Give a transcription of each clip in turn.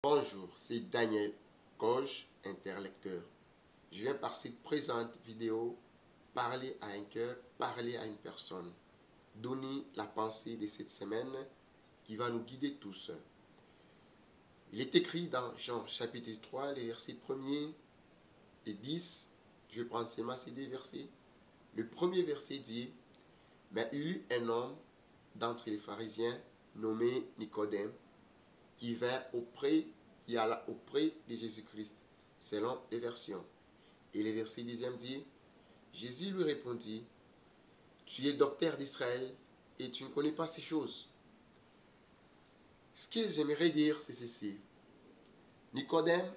Bonjour, c'est Daniel, coach interlecteur. Je viens par cette présente vidéo parler à un cœur, parler à une personne, donner la pensée de cette semaine qui va nous guider tous. Il est écrit dans Jean chapitre 3, les versets 1er et 10. Je vais prendre seulement ces deux versets. Le premier verset dit: Mais il y eut un homme d'entre les pharisiens nommé Nicodème qui alla auprès de Jésus-Christ, selon les versions. Et le verset 10e dit: Jésus lui répondit: Tu es docteur d'Israël et tu ne connais pas ces choses. Ce que j'aimerais dire, c'est ceci. Nicodème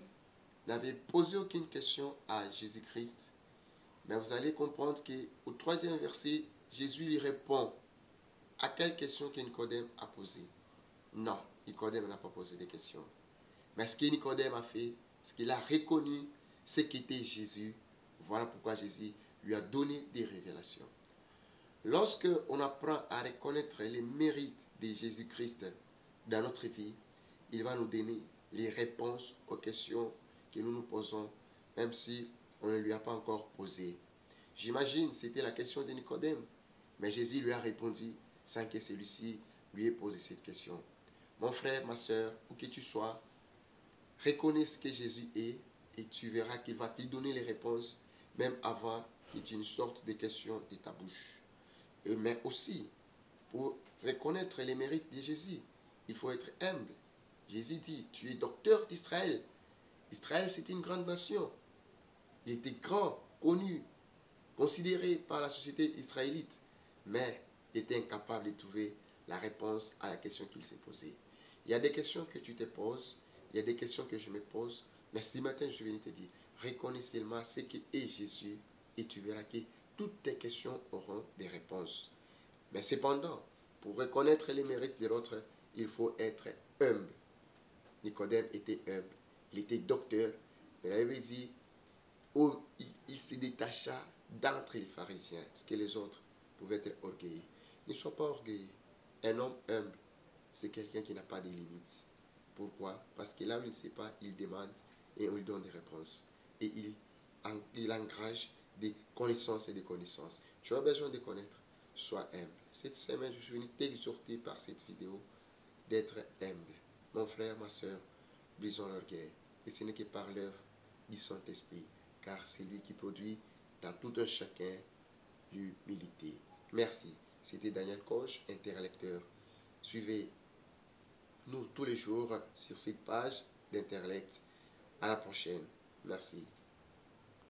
n'avait posé aucune question à Jésus-Christ, mais vous allez comprendre qu'au troisième verset, Jésus lui répond à quelle question que Nicodème a posée. Non, Nicodème n'a pas posé de questions. Mais ce que Nicodème a fait, ce qu'il a reconnu, c'est qu'était Jésus. Voilà pourquoi Jésus lui a donné des révélations. Lorsque on apprend à reconnaître les mérites de Jésus-Christ dans notre vie, il va nous donner les réponses aux questions que nous nous posons, même si on ne lui a pas encore posé. J'imagine que c'était la question de Nicodème, mais Jésus lui a répondu sans que celui-ci lui ait posé cette question. Mon frère, ma soeur, où que tu sois, reconnais ce que Jésus est et tu verras qu'il va te donner les réponses même avant que tu ne sortes des questions de ta bouche. Mais aussi, pour reconnaître les mérites de Jésus, il faut être humble. Jésus dit: Tu es docteur d'Israël. Israël, c'est une grande nation. Il était grand, connu, considéré par la société israélite, mais il était incapable de trouver la réponse à la question qu'il s'est posée. Il y a des questions que tu te poses, il y a des questions que je me pose, mais ce matin, je suis venu te dire, reconnais seulement ce qu'est Jésus et tu verras que toutes tes questions auront des réponses. Mais cependant, pour reconnaître les mérites de l'autre, il faut être humble. Nicodème était humble, il était docteur, mais la Bible dit, il se détacha d'entre les pharisiens, ce que les autres pouvaient être orgueilleux. Ne sois pas orgueilleux. Un homme humble, c'est quelqu'un qui n'a pas de limites. Pourquoi? Parce que là où il ne sait pas, il demande et on lui donne des réponses. Et il engage des connaissances et des connaissances. Tu as besoin de connaître. Sois humble. Cette semaine, je suis venu t'exhorter par cette vidéo d'être humble. Mon frère, ma soeur, brisons l'orgueil. Et ce n'est que par l'œuvre du Saint-Esprit, car c'est lui qui produit dans tout un chacun l'humilité. Merci. C'était Daniel Coach, interlecteur. Suivez-nous tous les jours sur cette page d'Interlect. À la prochaine. Merci.